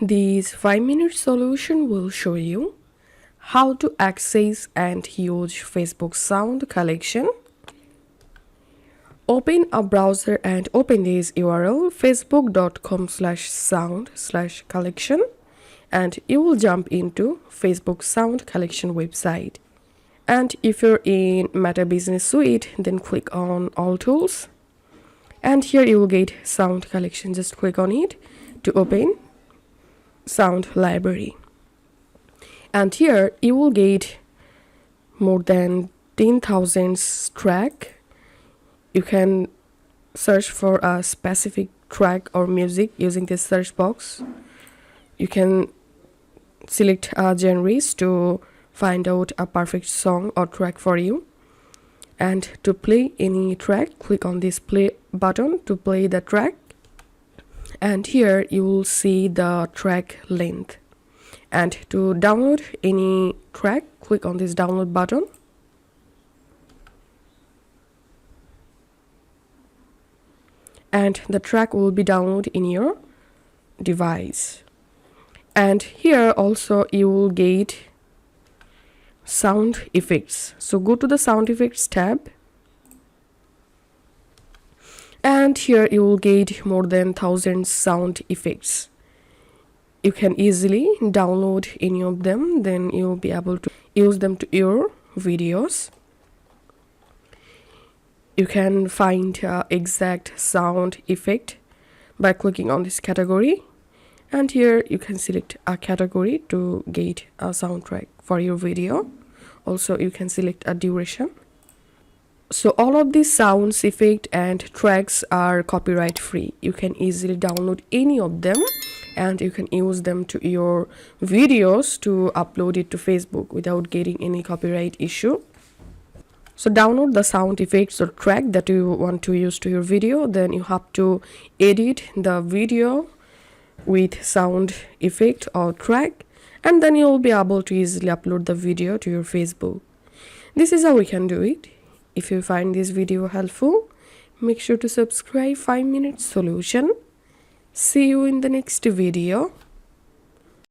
This 5-minute solution will show you how to access and use Facebook sound collection. Open a browser and open this URL facebook.com/sound/collection and you will jump into Facebook sound collection website. And if you're in Meta Business Suite, then click on All Tools. And here you will get sound collection. Just click on it to open sound library. And here you will get more than 10,000 track. You can search for a specific track or music using this search box. You can select genres to find out a perfect song or track for you. And to play any track, click on this play button to play the track. And here you will see the track length. And to download any track, click on this download button. And the track will be downloaded in your device. And here also you will get sound effects. So go to the sound effects tab. And here you will get more than 1,000 sound effects. You can easily download any of them, then you will be able to use them to your videos. You can find exact sound effect by clicking on this category. And here you can select a category to get a soundtrack for your video. Also, you can select a duration. So all of these sounds, effect and tracks are copyright free. You can easily download any of them and you can use them to your videos to upload it to Facebook without getting any copyright issue. So download the sound effects or track that you want to use to your video. Then you have to edit the video with sound effect or track, and then you will be able to easily upload the video to your Facebook. This is how we can do it. If you find this video helpful, make sure to subscribe 5-minute solution. See you in the next video.